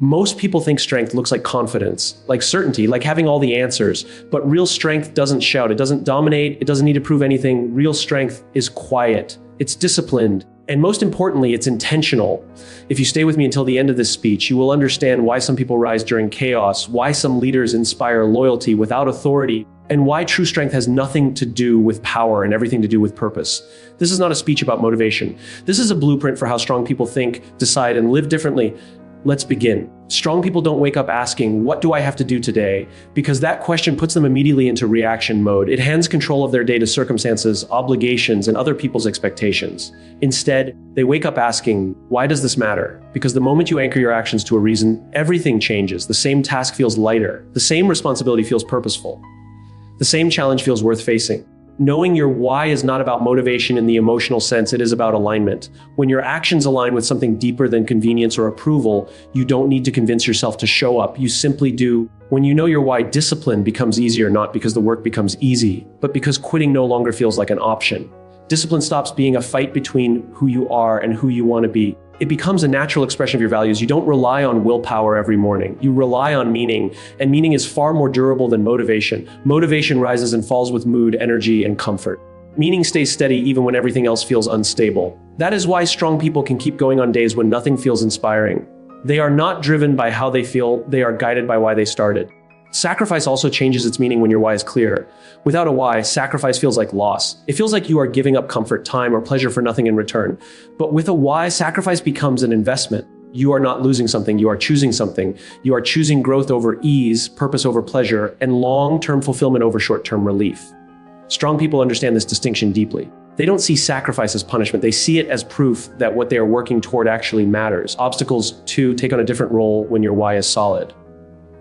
Most people think strength looks like confidence, like certainty, like having all the answers. But real strength doesn't shout, it doesn't dominate, it doesn't need to prove anything. Real strength is quiet, it's disciplined, and most importantly, it's intentional. If you stay with me until the end of this speech, you will understand why some people rise during chaos, why some leaders inspire loyalty without authority, and why true strength has nothing to do with power and everything to do with purpose. This is not a speech about motivation. This is a blueprint for how strong people think, decide, and live differently. Let's begin. Strong people don't wake up asking, what do I have to do today? Because that question puts them immediately into reaction mode. It hands control of their day to circumstances, obligations, and other people's expectations. Instead, they wake up asking, why does this matter? Because the moment you anchor your actions to a reason, everything changes. The same task feels lighter. The same responsibility feels purposeful. The same challenge feels worth facing. Knowing your why is not about motivation in the emotional sense, it is about alignment. When your actions align with something deeper than convenience or approval, you don't need to convince yourself to show up, you simply do. When you know your why, discipline becomes easier, not because the work becomes easy, but because quitting no longer feels like an option. Discipline stops being a fight between who you are and who you want to be. It becomes a natural expression of your values. You don't rely on willpower every morning. You rely on meaning, and meaning is far more durable than motivation. Motivation rises and falls with mood, energy, and comfort. Meaning stays steady even when everything else feels unstable. That is why strong people can keep going on days when nothing feels inspiring. They are not driven by how they feel, they are guided by why they started. Sacrifice also changes its meaning when your why is clear. Without a why, sacrifice feels like loss. It feels like you are giving up comfort, time, or pleasure for nothing in return. But with a why, sacrifice becomes an investment. You are not losing something, you are choosing something. You are choosing growth over ease, purpose over pleasure, and long-term fulfillment over short-term relief. Strong people understand this distinction deeply. They don't see sacrifice as punishment, they see it as proof that what they are working toward actually matters. Obstacles, too, take on a different role when your why is solid.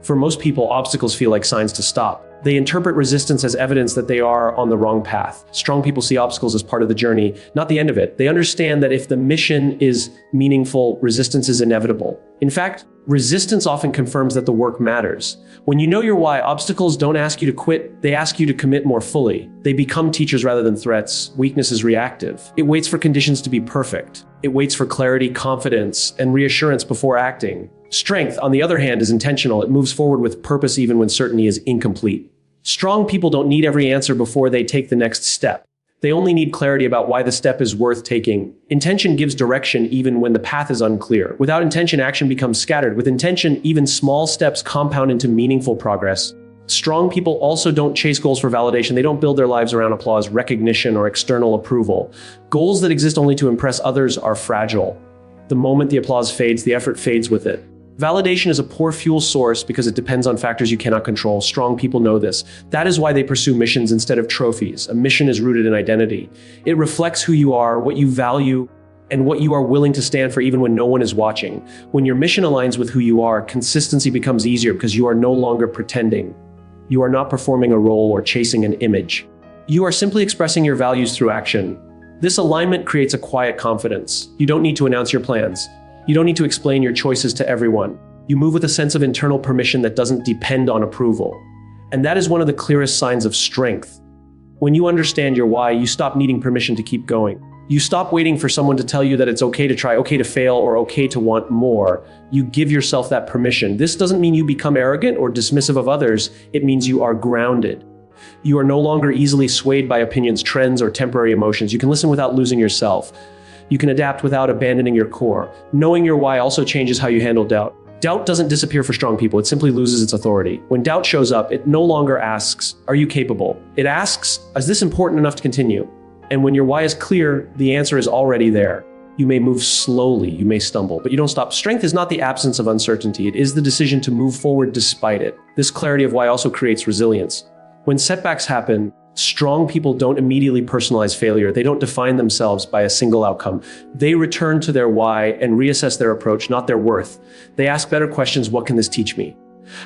For most people, obstacles feel like signs to stop. They interpret resistance as evidence that they are on the wrong path. Strong people see obstacles as part of the journey, not the end of it. They understand that if the mission is meaningful, resistance is inevitable. In fact, resistance often confirms that the work matters. When you know your why, obstacles don't ask you to quit, they ask you to commit more fully. They become teachers rather than threats. Weakness is reactive. It waits for conditions to be perfect. It waits for clarity, confidence, and reassurance before acting. Strength, on the other hand, is intentional. It moves forward with purpose even when certainty is incomplete. Strong people don't need every answer before they take the next step. They only need clarity about why the step is worth taking. Intention gives direction even when the path is unclear. Without intention, action becomes scattered. With intention, even small steps compound into meaningful progress. Strong people also don't chase goals for validation. They don't build their lives around applause, recognition, or external approval. Goals that exist only to impress others are fragile. The moment the applause fades, the effort fades with it. Validation is a poor fuel source because it depends on factors you cannot control. Strong people know this. That is why they pursue missions instead of trophies. A mission is rooted in identity. It reflects who you are, what you value, and what you are willing to stand for even when no one is watching. When your mission aligns with who you are, consistency becomes easier because you are no longer pretending. You are not performing a role or chasing an image. You are simply expressing your values through action. This alignment creates a quiet confidence. You don't need to announce your plans. You don't need to explain your choices to everyone. You move with a sense of internal permission that doesn't depend on approval. And that is one of the clearest signs of strength. When you understand your why, you stop needing permission to keep going. You stop waiting for someone to tell you that it's okay to try, okay to fail, or okay to want more. You give yourself that permission. This doesn't mean you become arrogant or dismissive of others. It means you are grounded. You are no longer easily swayed by opinions, trends, or temporary emotions. You can listen without losing yourself. You can adapt without abandoning your core. Knowing your why also changes how you handle doubt. Doubt doesn't disappear for strong people, it simply loses its authority. When doubt shows up, it no longer asks, are you capable? It asks, is this important enough to continue? And when your why is clear, the answer is already there. You may move slowly, you may stumble, but you don't stop. Strength is not the absence of uncertainty, it is the decision to move forward despite it. This clarity of why also creates resilience. When setbacks happen, strong people don't immediately personalize failure. They don't define themselves by a single outcome. They return to their why and reassess their approach, not their worth. They ask better questions. What can this teach me?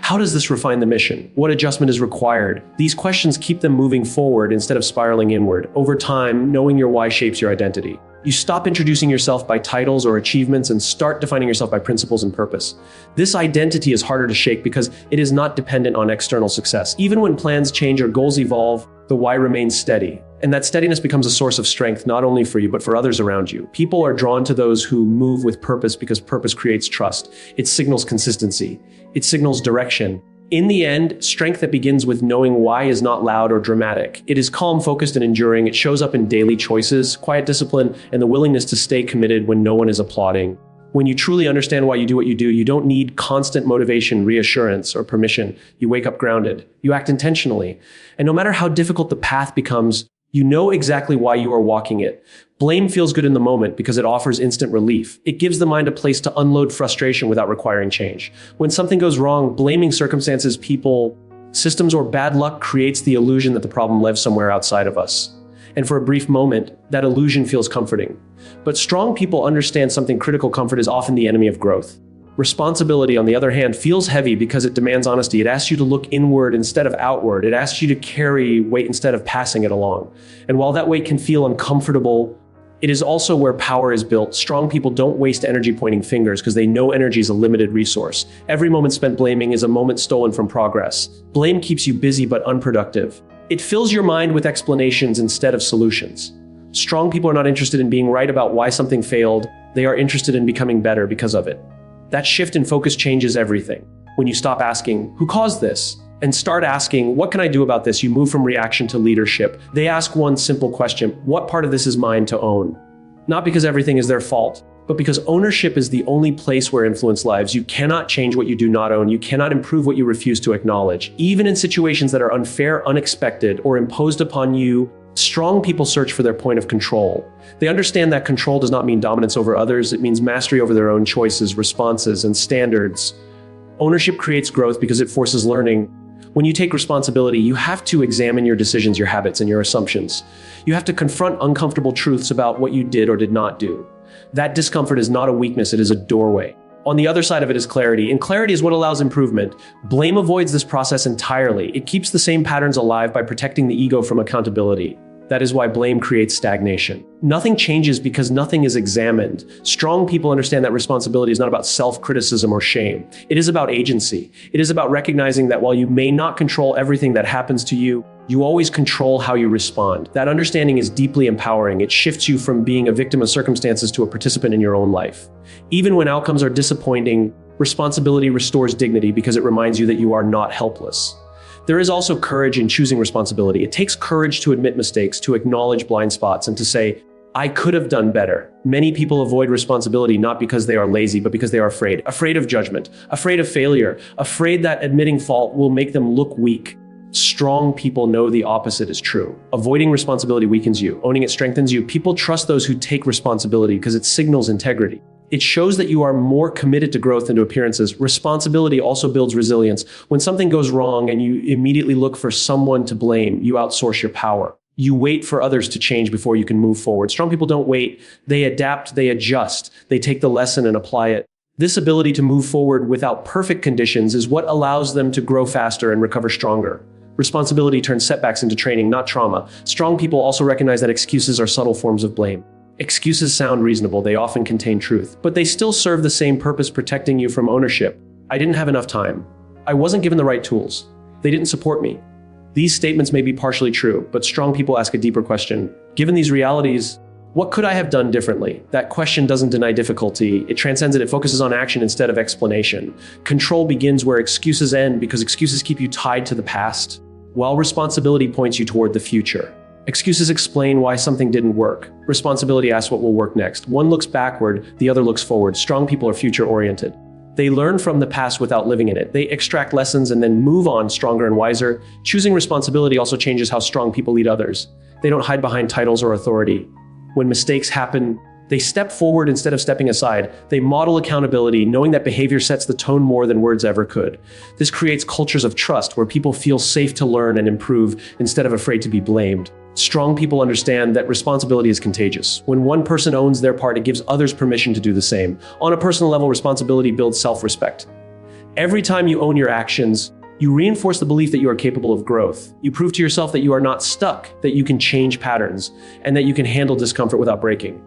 How does this refine the mission? What adjustment is required? These questions keep them moving forward instead of spiraling inward. Over time, knowing your why shapes your identity. You stop introducing yourself by titles or achievements and start defining yourself by principles and purpose. This identity is harder to shake because it is not dependent on external success. Even when plans change or goals evolve, the why remains steady. And that steadiness becomes a source of strength, not only for you, but for others around you. People are drawn to those who move with purpose because purpose creates trust. It signals consistency. It signals direction. In the end, strength that begins with knowing why is not loud or dramatic. It is calm, focused, and enduring. It shows up in daily choices, quiet discipline, and the willingness to stay committed when no one is applauding. When you truly understand why you do what you do, you don't need constant motivation, reassurance, or permission. You wake up grounded. You act intentionally. And no matter how difficult the path becomes, you know exactly why you are walking it. Blame feels good in the moment because it offers instant relief. It gives the mind a place to unload frustration without requiring change. When something goes wrong, blaming circumstances, people, systems, or bad luck creates the illusion that the problem lives somewhere outside of us. And for a brief moment, that illusion feels comforting. But strong people understand something critical. Comfort is often the enemy of growth. Responsibility, on the other hand, feels heavy because it demands honesty. It asks you to look inward instead of outward. It asks you to carry weight instead of passing it along. And while that weight can feel uncomfortable, it is also where power is built. Strong people don't waste energy pointing fingers because they know energy is a limited resource. Every moment spent blaming is a moment stolen from progress. Blame keeps you busy but unproductive. It fills your mind with explanations instead of solutions. Strong people are not interested in being right about why something failed. They are interested in becoming better because of it. That shift in focus changes everything. When you stop asking, "Who caused this?" and start asking, "What can I do about this?" you move from reaction to leadership. They ask one simple question: what part of this is mine to own? Not because everything is their fault, but because ownership is the only place where influence lives. You cannot change what you do not own. You cannot improve what you refuse to acknowledge. Even in situations that are unfair, unexpected, or imposed upon you, strong people search for their point of control. They understand that control does not mean dominance over others. It means mastery over their own choices, responses, and standards. Ownership creates growth because it forces learning. When you take responsibility, you have to examine your decisions, your habits, and your assumptions. You have to confront uncomfortable truths about what you did or did not do. That discomfort is not a weakness, it is a doorway. On the other side of it is clarity, and clarity is what allows improvement. Blame avoids this process entirely. It keeps the same patterns alive by protecting the ego from accountability. That is why blame creates stagnation. Nothing changes because nothing is examined. Strong people understand that responsibility is not about self-criticism or shame. It is about agency. It is about recognizing that while you may not control everything that happens to you, you always control how you respond. That understanding is deeply empowering. It shifts you from being a victim of circumstances to a participant in your own life. Even when outcomes are disappointing, responsibility restores dignity because it reminds you that you are not helpless. There is also courage in choosing responsibility. It takes courage to admit mistakes, to acknowledge blind spots, and to say, "I could have done better." Many people avoid responsibility not because they are lazy, but because they are afraid. Afraid of judgment, afraid of failure, afraid that admitting fault will make them look weak. Strong people know the opposite is true. Avoiding responsibility weakens you. Owning it strengthens you. People trust those who take responsibility because it signals integrity. It shows that you are more committed to growth than to appearances. Responsibility also builds resilience. When something goes wrong and you immediately look for someone to blame, you outsource your power. You wait for others to change before you can move forward. Strong people don't wait. They adapt, they adjust, they take the lesson and apply it. This ability to move forward without perfect conditions is what allows them to grow faster and recover stronger. Responsibility turns setbacks into training, not trauma. Strong people also recognize that excuses are subtle forms of blame. Excuses sound reasonable, they often contain truth, but they still serve the same purpose, protecting you from ownership. "I didn't have enough time. I wasn't given the right tools. They didn't support me." These statements may be partially true, but strong people ask a deeper question. Given these realities, what could I have done differently? That question doesn't deny difficulty, it transcends it, it focuses on action instead of explanation. Control begins where excuses end because excuses keep you tied to the past, while responsibility points you toward the future. Excuses explain why something didn't work. Responsibility asks what will work next. One looks backward, the other looks forward. Strong people are future-oriented. They learn from the past without living in it. They extract lessons and then move on stronger and wiser. Choosing responsibility also changes how strong people lead others. They don't hide behind titles or authority. When mistakes happen, they step forward instead of stepping aside. They model accountability, knowing that behavior sets the tone more than words ever could. This creates cultures of trust where people feel safe to learn and improve instead of afraid to be blamed. Strong people understand that responsibility is contagious. When one person owns their part, it gives others permission to do the same. On a personal level, responsibility builds self-respect. Every time you own your actions, you reinforce the belief that you are capable of growth. You prove to yourself that you are not stuck, that you can change patterns, and that you can handle discomfort without breaking.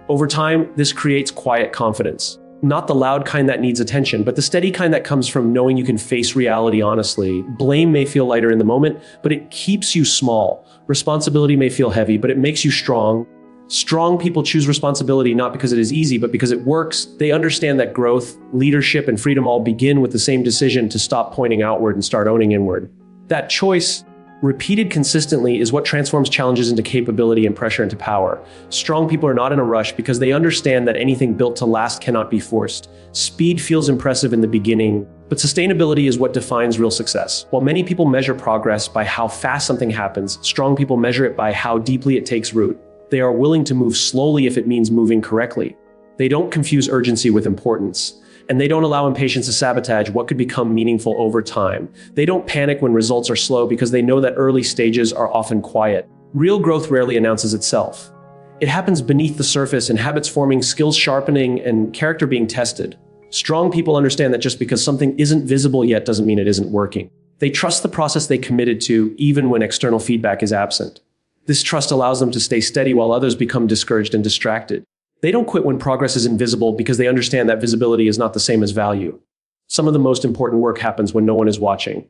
Over time, this creates quiet confidence. Not the loud kind that needs attention, but the steady kind that comes from knowing you can face reality honestly. Blame may feel lighter in the moment, but it keeps you small. Responsibility may feel heavy, but it makes you strong. Strong people choose responsibility not because it is easy, but because it works. They understand that growth, leadership, and freedom all begin with the same decision to stop pointing outward and start owning inward. That choice, repeated consistently, is what transforms challenges into capability and pressure into power. Strong people are not in a rush because they understand that anything built to last cannot be forced. Speed feels impressive in the beginning, but sustainability is what defines real success. While many people measure progress by how fast something happens, strong people measure it by how deeply it takes root. They are willing to move slowly if it means moving correctly. They don't confuse urgency with importance. And they don't allow impatience to sabotage what could become meaningful over time. They don't panic when results are slow because they know that early stages are often quiet. Real growth rarely announces itself. It happens beneath the surface in habits forming, skills sharpening, and character being tested. Strong people understand that just because something isn't visible yet doesn't mean it isn't working. They trust the process they committed to, even when external feedback is absent. This trust allows them to stay steady while others become discouraged and distracted. They don't quit when progress is invisible because they understand that visibility is not the same as value. Some of the most important work happens when no one is watching.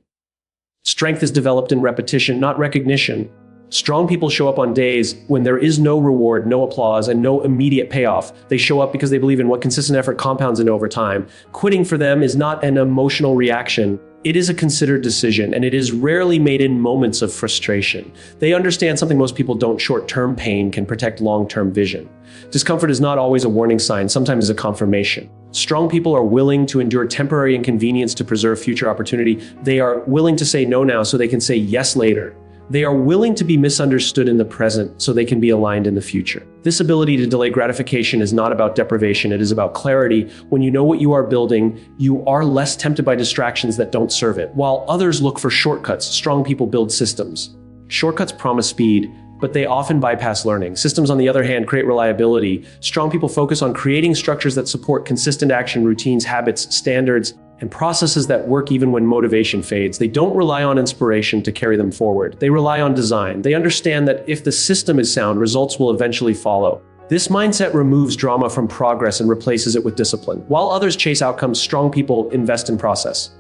Strength is developed in repetition, not recognition. Strong people show up on days when there is no reward, no applause, and no immediate payoff. They show up because they believe in what consistent effort compounds into over time. Quitting for them is not an emotional reaction. It is a considered decision, and it is rarely made in moments of frustration. They understand something most people don't: short-term pain can protect long-term vision. Discomfort is not always a warning sign, sometimes it's a confirmation. Strong people are willing to endure temporary inconvenience to preserve future opportunity. They are willing to say no now so they can say yes later. They are willing to be misunderstood in the present so they can be aligned in the future. This ability to delay gratification is not about deprivation, it is about clarity. When you know what you are building, you are less tempted by distractions that don't serve it. While others look for shortcuts, strong people build systems. Shortcuts promise speed, but they often bypass learning. Systems, on the other hand, create reliability. Strong people focus on creating structures that support consistent action, routines, habits, standards, and processes that work even when motivation fades. They don't rely on inspiration to carry them forward. They rely on design. They understand that if the system is sound, results will eventually follow. This mindset removes drama from progress and replaces it with discipline. While others chase outcomes, strong people invest in process.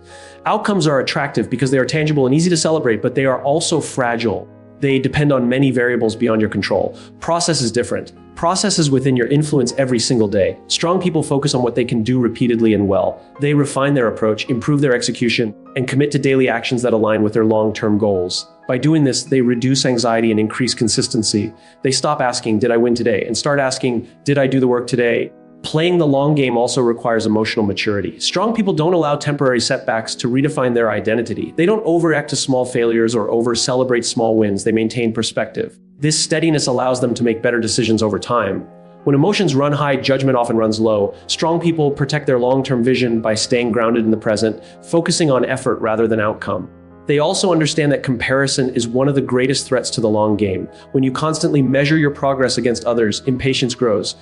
Outcomes are attractive because they are tangible and easy to celebrate, but they are also fragile. They depend on many variables beyond your control. Process is different. Process is within your influence every single day. Strong people focus on what they can do repeatedly and well. They refine their approach, improve their execution, and commit to daily actions that align with their long-term goals. By doing this, they reduce anxiety and increase consistency. They stop asking, "Did I win today?" and start asking, "Did I do the work today?" Playing the long game also requires emotional maturity. Strong people don't allow temporary setbacks to redefine their identity. They don't overreact to small failures or over-celebrate small wins. They maintain perspective. This steadiness allows them to make better decisions over time. When emotions run high, judgment often runs low. Strong people protect their long-term vision by staying grounded in the present, focusing on effort rather than outcome. They also understand that comparison is one of the greatest threats to the long game. When you constantly measure your progress against others, impatience grows.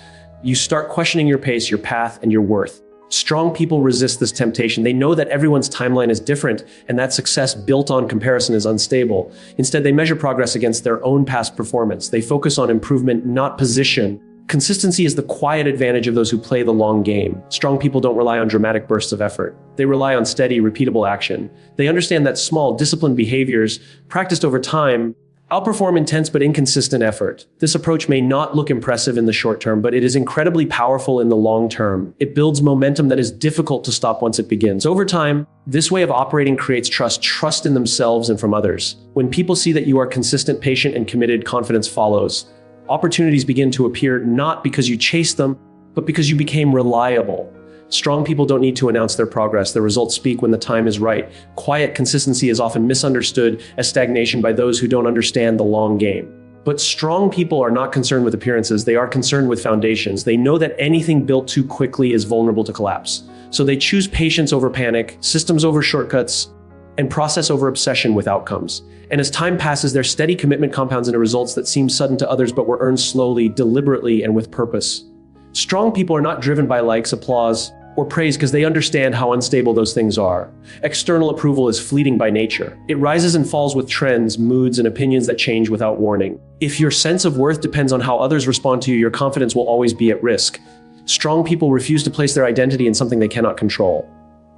You start questioning your pace, your path, and your worth. Strong people resist this temptation. They know that everyone's timeline is different and that success built on comparison is unstable. Instead, they measure progress against their own past performance. They focus on improvement, not position. Consistency is the quiet advantage of those who play the long game. Strong people don't rely on dramatic bursts of effort. They rely on steady, repeatable action. They understand that small, disciplined behaviors, practiced over time, outperform intense but inconsistent effort. This approach may not look impressive in the short term, but it is incredibly powerful in the long term. It builds momentum that is difficult to stop once it begins. Over time, this way of operating creates trust in themselves and from others. When people see that you are consistent, patient, and committed, confidence follows. Opportunities begin to appear not because you chased them, but because you became reliable. Strong people don't need to announce their progress. Their results speak when the time is right. Quiet consistency is often misunderstood as stagnation by those who don't understand the long game. But strong people are not concerned with appearances. They are concerned with foundations. They know that anything built too quickly is vulnerable to collapse. So they choose patience over panic, systems over shortcuts, and process over obsession with outcomes. And as time passes, their steady commitment compounds into results that seem sudden to others but were earned slowly, deliberately, and with purpose. Strong people are not driven by likes, applause, or praise because they understand how unstable those things are. External approval is fleeting by nature. It rises and falls with trends, moods, and opinions that change without warning. If your sense of worth depends on how others respond to you, your confidence will always be at risk. Strong people refuse to place their identity in something they cannot control.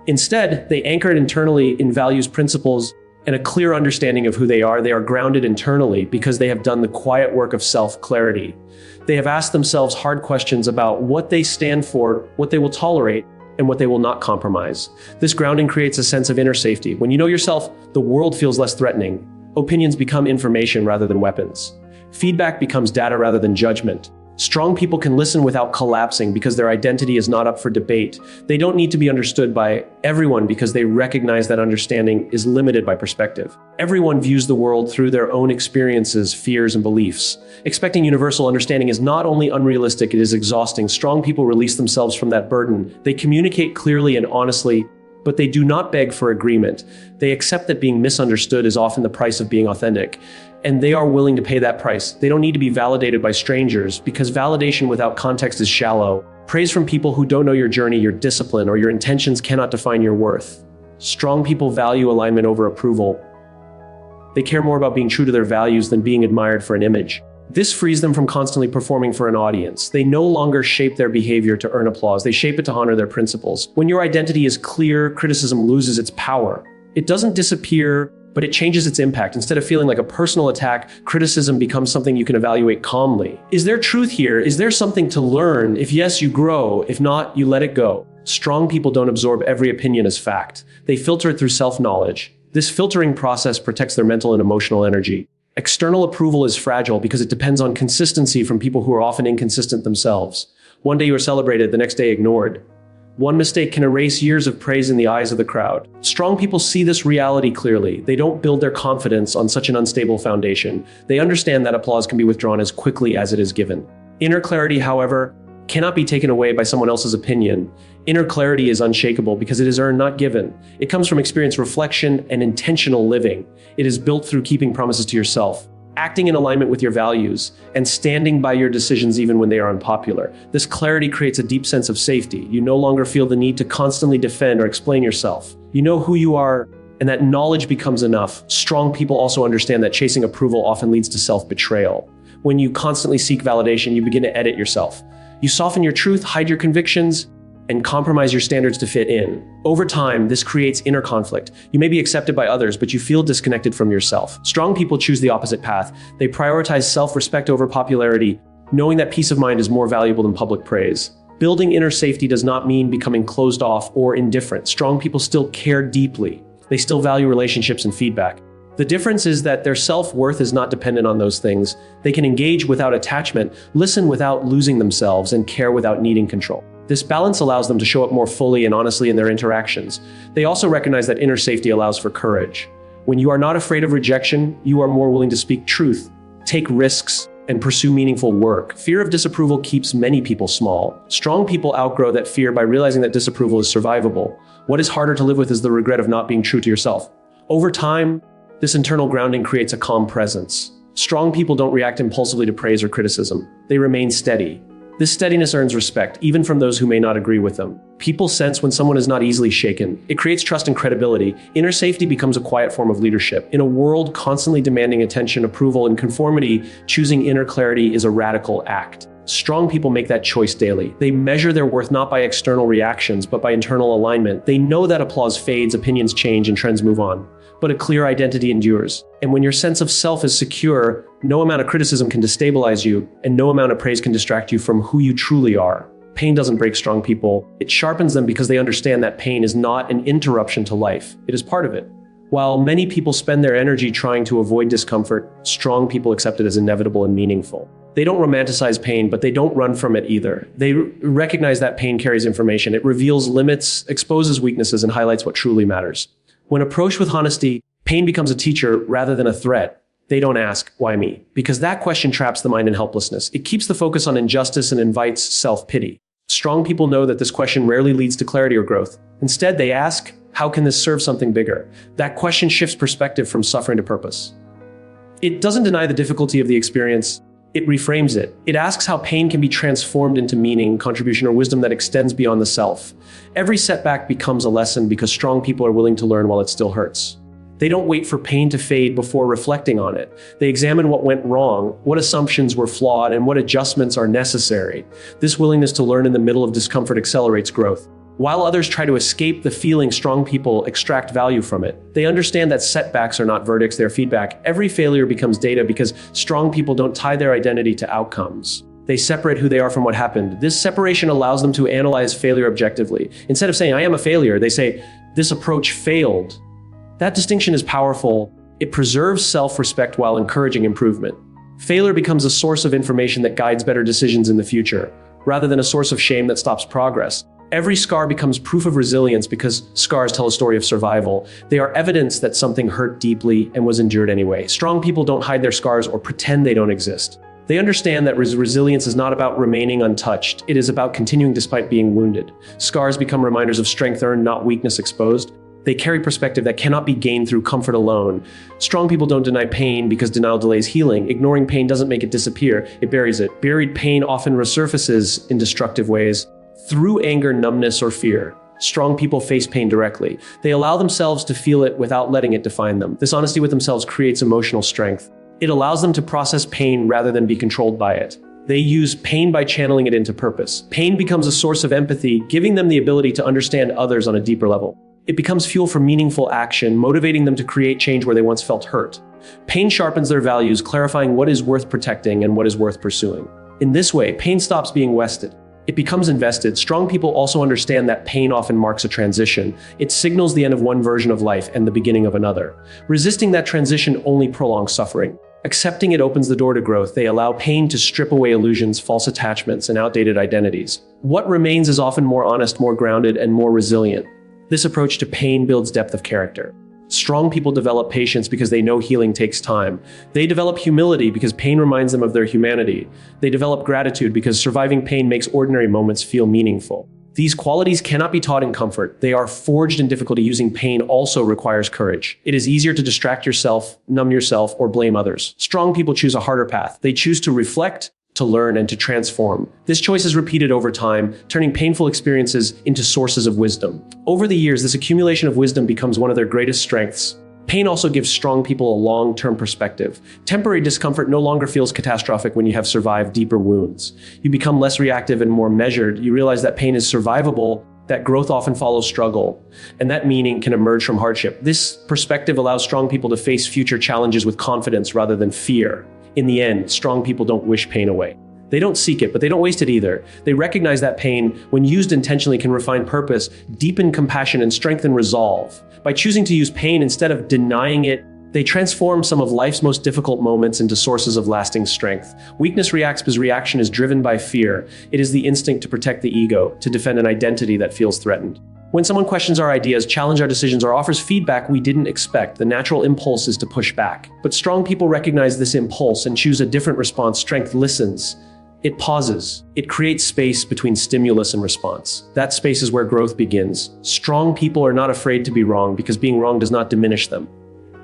Instead, they anchor it internally in values, principles, and a clear understanding of who they are. They are grounded internally because they have done the quiet work of self-clarity. They have asked themselves hard questions about what they stand for, what they will tolerate, and what they will not compromise. This grounding creates a sense of inner safety. When you know yourself, the world feels less threatening. Opinions become information rather than weapons. Feedback becomes data rather than judgment. Strong people can listen without collapsing because their identity is not up for debate. They don't need to be understood by everyone because they recognize that understanding is limited by perspective. Everyone views the world through their own experiences, fears, and beliefs. Expecting universal understanding is not only unrealistic, it is exhausting. Strong people release themselves from that burden. They communicate clearly and honestly, but they do not beg for agreement. They accept that being misunderstood is often the price of being authentic, and they are willing to pay that price. They don't need to be validated by strangers because validation without context is shallow. Praise from people who don't know your journey, your discipline, or your intentions cannot define your worth. Strong people value alignment over approval. They care more about being true to their values than being admired for an image. This frees them from constantly performing for an audience. They no longer shape their behavior to earn applause. They shape it to honor their principles. When your identity is clear, criticism loses its power. It doesn't disappear, but it changes its impact. Instead of feeling like a personal attack, criticism becomes something you can evaluate calmly. Is there truth here? Is there something to learn? If yes, you grow. If not, you let it go. Strong people don't absorb every opinion as fact. They filter it through self-knowledge. This filtering process protects their mental and emotional energy. External approval is fragile because it depends on consistency from people who are often inconsistent themselves. One day you are celebrated, the next day ignored. One mistake can erase years of praise in the eyes of the crowd. Strong people see this reality clearly. They don't build their confidence on such an unstable foundation. They understand that applause can be withdrawn as quickly as it is given. Inner clarity, however, cannot be taken away by someone else's opinion. Inner clarity is unshakable because it is earned, not given. It comes from experience, reflection, and intentional living. It is built through keeping promises to yourself, acting in alignment with your values, and standing by your decisions even when they are unpopular. This clarity creates a deep sense of safety. You no longer feel the need to constantly defend or explain yourself. You know who you are, and that knowledge becomes enough. Strong people also understand that chasing approval often leads to self-betrayal. When you constantly seek validation, you begin to edit yourself. You soften your truth, hide your convictions, and compromise your standards to fit in. Over time, this creates inner conflict. You may be accepted by others, but you feel disconnected from yourself. Strong people choose the opposite path. They prioritize self-respect over popularity, knowing that peace of mind is more valuable than public praise. Building inner safety does not mean becoming closed off or indifferent. Strong people still care deeply. They still value relationships and feedback. The difference is that their self-worth is not dependent on those things. They can engage without attachment, listen without losing themselves, and care without needing control. This balance allows them to show up more fully and honestly in their interactions. They also recognize that inner safety allows for courage. When you are not afraid of rejection, you are more willing to speak truth, take risks, and pursue meaningful work. Fear of disapproval keeps many people small. Strong people outgrow that fear by realizing that disapproval is survivable. What is harder to live with is the regret of not being true to yourself. Over time, this internal grounding creates a calm presence. Strong people don't react impulsively to praise or criticism. They remain steady. This steadiness earns respect, even from those who may not agree with them. People sense when someone is not easily shaken. It creates trust and credibility. Inner safety becomes a quiet form of leadership. In a world constantly demanding attention, approval, and conformity, choosing inner clarity is a radical act. Strong people make that choice daily. They measure their worth not by external reactions, but by internal alignment. They know that applause fades, opinions change, and trends move on. But a clear identity endures. And when your sense of self is secure, no amount of criticism can destabilize you, and no amount of praise can distract you from who you truly are. Pain doesn't break strong people. It sharpens them because they understand that pain is not an interruption to life. It is part of it. While many people spend their energy trying to avoid discomfort, strong people accept it as inevitable and meaningful. They don't romanticize pain, but they don't run from it either. They recognize that pain carries information. It reveals limits, exposes weaknesses, and highlights what truly matters. When approached with honesty, pain becomes a teacher rather than a threat. They don't ask, why me? Because that question traps the mind in helplessness. It keeps the focus on injustice and invites self-pity. Strong people know that this question rarely leads to clarity or growth. Instead, they ask, how can this serve something bigger? That question shifts perspective from suffering to purpose. It doesn't deny the difficulty of the experience. It reframes it. It asks how pain can be transformed into meaning, contribution, or wisdom that extends beyond the self. Every setback becomes a lesson because strong people are willing to learn while it still hurts. They don't wait for pain to fade before reflecting on it. They examine what went wrong, what assumptions were flawed, and what adjustments are necessary. This willingness to learn in the middle of discomfort accelerates growth. While others try to escape the feeling, strong people extract value from it. They understand that setbacks are not verdicts, they're feedback. Every failure becomes data because strong people don't tie their identity to outcomes. They separate who they are from what happened. This separation allows them to analyze failure objectively. Instead of saying, I am a failure, they say, this approach failed. That distinction is powerful. It preserves self-respect while encouraging improvement. Failure becomes a source of information that guides better decisions in the future, rather than a source of shame that stops progress. Every scar becomes proof of resilience because scars tell a story of survival. They are evidence that something hurt deeply and was endured anyway. Strong people don't hide their scars or pretend they don't exist. They understand that resilience is not about remaining untouched. It is about continuing despite being wounded. Scars become reminders of strength earned, not weakness exposed. They carry perspective that cannot be gained through comfort alone. Strong people don't deny pain because denial delays healing. Ignoring pain doesn't make it disappear, it buries it. Buried pain often resurfaces in destructive ways. Through anger, numbness, or fear, strong people face pain directly. They allow themselves to feel it without letting it define them. This honesty with themselves creates emotional strength. It allows them to process pain rather than be controlled by it. They use pain by channeling it into purpose. Pain becomes a source of empathy, giving them the ability to understand others on a deeper level. It becomes fuel for meaningful action, motivating them to create change where they once felt hurt. Pain sharpens their values, clarifying what is worth protecting and what is worth pursuing. In this way, pain stops being wasted. It becomes invested. Strong people also understand that pain often marks a transition. It signals the end of one version of life and the beginning of another. Resisting that transition only prolongs suffering. Accepting it opens the door to growth. They allow pain to strip away illusions, false attachments, and outdated identities. What remains is often more honest, more grounded, and more resilient. This approach to pain builds depth of character. Strong people develop patience because they know healing takes time. They develop humility because pain reminds them of their humanity. They develop gratitude because surviving pain makes ordinary moments feel meaningful. These qualities cannot be taught in comfort. They are forged in difficulty. Using pain also requires courage. It is easier to distract yourself, numb yourself, or blame others. Strong people choose a harder path. They choose to reflect, to learn, and to transform. This choice is repeated over time, turning painful experiences into sources of wisdom. Over the years, this accumulation of wisdom becomes one of their greatest strengths. Pain also gives strong people a long-term perspective. Temporary discomfort no longer feels catastrophic when you have survived deeper wounds. You become less reactive and more measured. You realize that pain is survivable, that growth often follows struggle, and that meaning can emerge from hardship. This perspective allows strong people to face future challenges with confidence rather than fear. In the end, strong people don't wish pain away. They don't seek it, but they don't waste it either. They recognize that pain, when used intentionally, can refine purpose, deepen compassion, and strengthen resolve. By choosing to use pain instead of denying it, they transform some of life's most difficult moments into sources of lasting strength. Weakness reacts because reaction is driven by fear. It is the instinct to protect the ego, to defend an identity that feels threatened. When someone questions our ideas, challenges our decisions, or offers feedback we didn't expect, the natural impulse is to push back. But strong people recognize this impulse and choose a different response. Strength listens. It pauses. It creates space between stimulus and response. That space is where growth begins. Strong people are not afraid to be wrong because being wrong does not diminish them.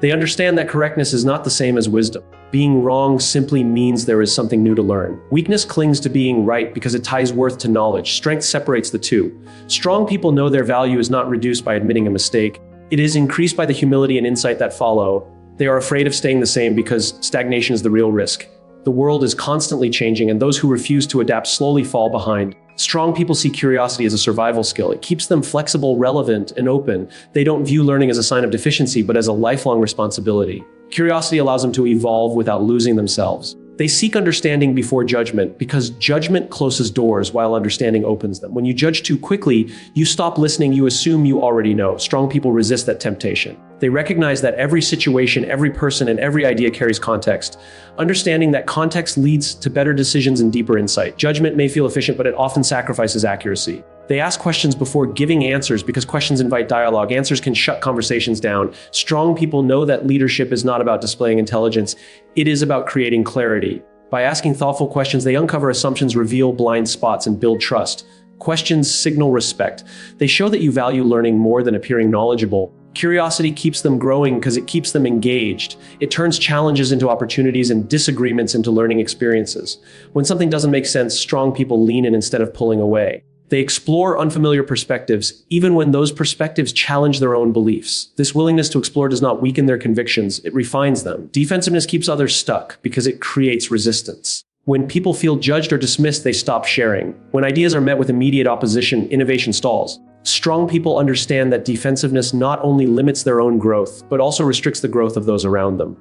They understand that correctness is not the same as wisdom. Being wrong simply means there is something new to learn. Weakness clings to being right because it ties worth to knowledge. Strength separates the two. Strong people know their value is not reduced by admitting a mistake. It is increased by the humility and insight that follow. They are afraid of staying the same because stagnation is the real risk. The world is constantly changing, and those who refuse to adapt slowly fall behind. Strong people see curiosity as a survival skill. It keeps them flexible, relevant, and open. They don't view learning as a sign of deficiency, but as a lifelong responsibility. Curiosity allows them to evolve without losing themselves. They seek understanding before judgment because judgment closes doors while understanding opens them. When you judge too quickly, you stop listening, you assume you already know. Strong people resist that temptation. They recognize that every situation, every person, and every idea carries context. Understanding that context leads to better decisions and deeper insight. Judgment may feel efficient, but it often sacrifices accuracy. They ask questions before giving answers because questions invite dialogue. Answers can shut conversations down. Strong people know that leadership is not about displaying intelligence. It is about creating clarity. By asking thoughtful questions, they uncover assumptions, reveal blind spots, and build trust. Questions signal respect. They show that you value learning more than appearing knowledgeable. Curiosity keeps them growing because it keeps them engaged. It turns challenges into opportunities and disagreements into learning experiences. When something doesn't make sense, strong people lean in instead of pulling away. They explore unfamiliar perspectives, even when those perspectives challenge their own beliefs. This willingness to explore does not weaken their convictions, it refines them. Defensiveness keeps others stuck because it creates resistance. When people feel judged or dismissed, they stop sharing. When ideas are met with immediate opposition, innovation stalls. Strong people understand that defensiveness not only limits their own growth, but also restricts the growth of those around them.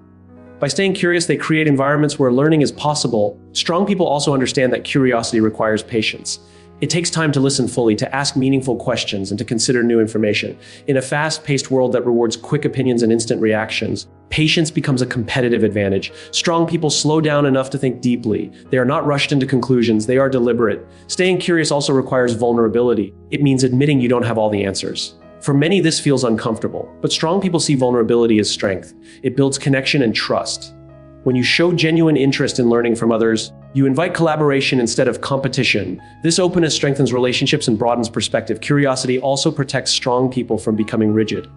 By staying curious, they create environments where learning is possible. Strong people also understand that curiosity requires patience. It takes time to listen fully, to ask meaningful questions, and to consider new information. In a fast-paced world that rewards quick opinions and instant reactions, patience becomes a competitive advantage. Strong people slow down enough to think deeply. They are not rushed into conclusions, they are deliberate. Staying curious also requires vulnerability. It means admitting you don't have all the answers. For many, this feels uncomfortable, but strong people see vulnerability as strength. It builds connection and trust. When you show genuine interest in learning from others, you invite collaboration instead of competition. This openness strengthens relationships and broadens perspective. Curiosity also protects strong people from becoming rigid.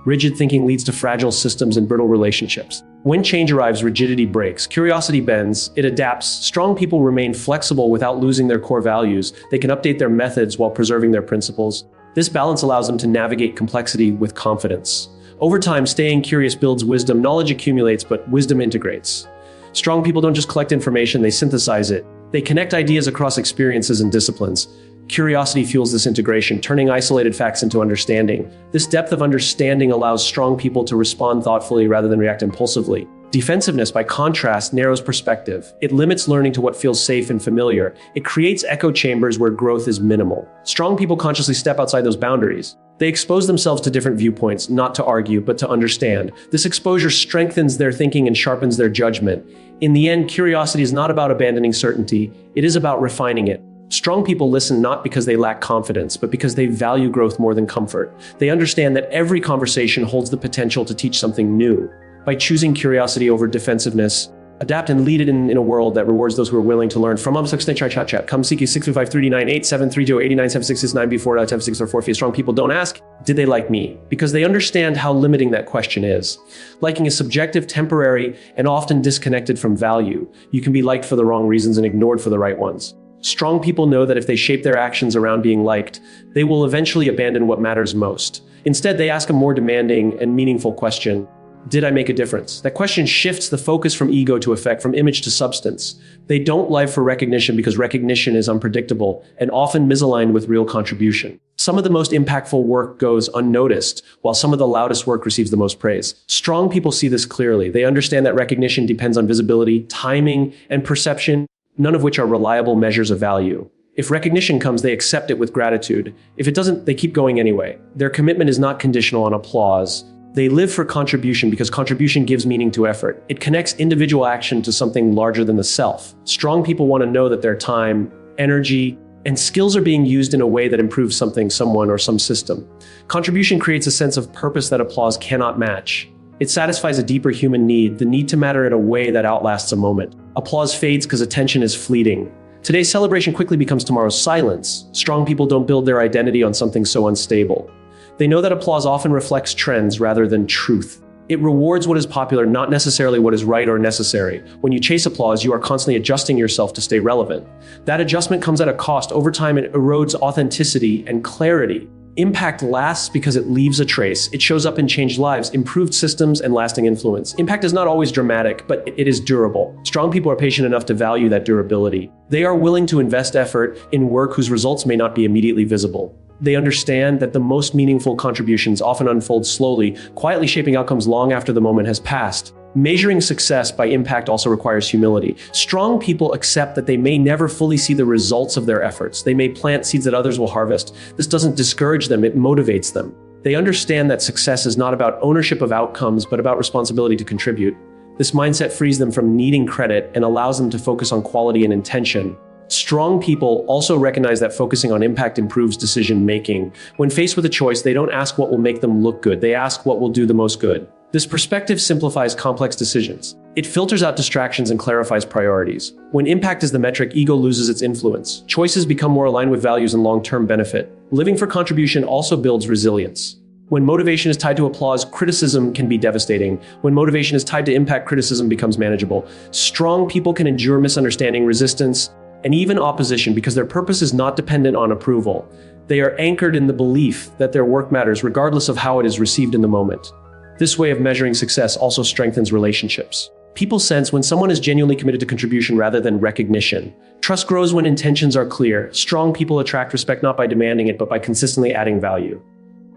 Rigid thinking leads to fragile systems and brittle relationships. When change arrives, rigidity breaks. Curiosity bends, it adapts. Strong people remain flexible without losing their core values. They can update their methods while preserving their principles. This balance allows them to navigate complexity with confidence. Over time, staying curious builds wisdom. Knowledge accumulates, but wisdom integrates. Strong people don't just collect information, they synthesize it. They connect ideas across experiences and disciplines. Curiosity fuels this integration, turning isolated facts into understanding. This depth of understanding allows strong people to respond thoughtfully rather than react impulsively. Defensiveness, by contrast, narrows perspective. It limits learning to what feels safe and familiar. It creates echo chambers where growth is minimal. Strong people consciously step outside those boundaries. They expose themselves to different viewpoints, not to argue, but to understand. This exposure strengthens their thinking and sharpens their judgment. In the end, curiosity is not about abandoning certainty. It is about refining it. Strong people listen not because they lack confidence, but because they value growth more than comfort. They understand that every conversation holds the potential to teach something new. By choosing curiosity over defensiveness, adapt and lead it in a world that rewards those who are willing to learn. From chat. Come seek 625-398-732-89766 before 6 or 4 feet. Strong people don't ask, did they like me? Because they understand how limiting that question is. Liking is subjective, temporary, and often disconnected from value. You can be liked for the wrong reasons and ignored for the right ones. Strong people know that if they shape their actions around being liked, they will eventually abandon what matters most. Instead, they ask a more demanding and meaningful question. Did I make a difference? That question shifts the focus from ego to effect, from image to substance. They don't live for recognition because recognition is unpredictable and often misaligned with real contribution. Some of the most impactful work goes unnoticed, while some of the loudest work receives the most praise. Strong people see this clearly. They understand that recognition depends on visibility, timing, and perception, none of which are reliable measures of value. If recognition comes, they accept it with gratitude. If it doesn't, they keep going anyway. Their commitment is not conditional on applause. They live for contribution because contribution gives meaning to effort. It connects individual action to something larger than the self. Strong people want to know that their time, energy, and skills are being used in a way that improves something, someone, or some system. Contribution creates a sense of purpose that applause cannot match. It satisfies a deeper human need, the need to matter in a way that outlasts a moment. Applause fades because attention is fleeting. Today's celebration quickly becomes tomorrow's silence. Strong people don't build their identity on something so unstable. They know that applause often reflects trends rather than truth. It rewards what is popular, not necessarily what is right or necessary. When you chase applause, you are constantly adjusting yourself to stay relevant. That adjustment comes at a cost. Over time, it erodes authenticity and clarity. Impact lasts because it leaves a trace. It shows up in changed lives, improved systems, and lasting influence. Impact is not always dramatic, but it is durable. Strong people are patient enough to value that durability. They are willing to invest effort in work whose results may not be immediately visible. They understand that the most meaningful contributions often unfold slowly, quietly shaping outcomes long after the moment has passed. Measuring success by impact also requires humility. Strong people accept that they may never fully see the results of their efforts. They may plant seeds that others will harvest. This doesn't discourage them, it motivates them. They understand that success is not about ownership of outcomes, but about responsibility to contribute. This mindset frees them from needing credit and allows them to focus on quality and intention. Strong people also recognize that focusing on impact improves decision-making. When faced with a choice, they don't ask what will make them look good. They ask what will do the most good. This perspective simplifies complex decisions. It filters out distractions and clarifies priorities. When impact is the metric, ego loses its influence. Choices become more aligned with values and long-term benefit. Living for contribution also builds resilience. When motivation is tied to applause, criticism can be devastating. When motivation is tied to impact, criticism becomes manageable. Strong people can endure misunderstanding, resistance, and even opposition because their purpose is not dependent on approval. They are anchored in the belief that their work matters regardless of how it is received in the moment. This way of measuring success also strengthens relationships. People sense when someone is genuinely committed to contribution rather than recognition. Trust grows when intentions are clear. Strong people attract respect not by demanding it, but by consistently adding value.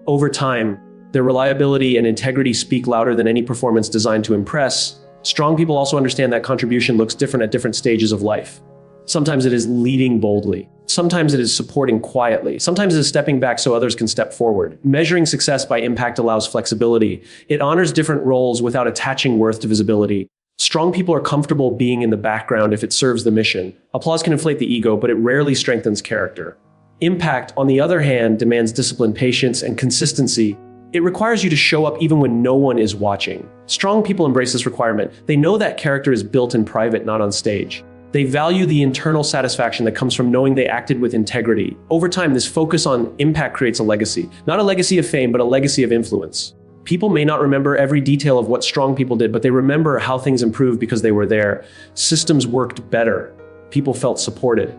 Over time, their reliability and integrity speak louder than any performance designed to impress. Strong people also understand that contribution looks different at different stages of life. Sometimes it is leading boldly. Sometimes it is supporting quietly. Sometimes it is stepping back so others can step forward. Measuring success by impact allows flexibility. It honors different roles without attaching worth to visibility. Strong people are comfortable being in the background if it serves the mission. Applause can inflate the ego, but it rarely strengthens character. Impact, on the other hand, demands discipline, patience, and consistency. It requires you to show up even when no one is watching. Strong people embrace this requirement. They know that character is built in private, not on stage. They value the internal satisfaction that comes from knowing they acted with integrity. Over time, this focus on impact creates a legacy. Not a legacy of fame, but a legacy of influence. People may not remember every detail of what strong people did, but they remember how things improved because they were there. Systems worked better. People felt supported.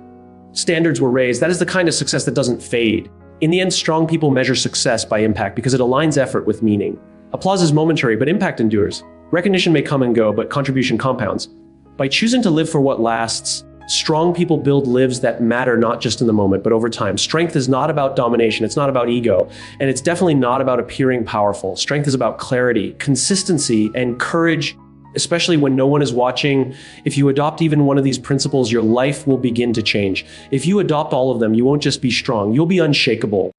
Standards were raised. That is the kind of success that doesn't fade. In the end, strong people measure success by impact because it aligns effort with meaning. Applause is momentary, but impact endures. Recognition may come and go, but contribution compounds. By choosing to live for what lasts, strong people build lives that matter not just in the moment, but over time. Strength is not about domination, it's not about ego, and it's definitely not about appearing powerful. Strength is about clarity, consistency, and courage, especially when no one is watching. If you adopt even one of these principles, your life will begin to change. If you adopt all of them, you won't just be strong, you'll be unshakable.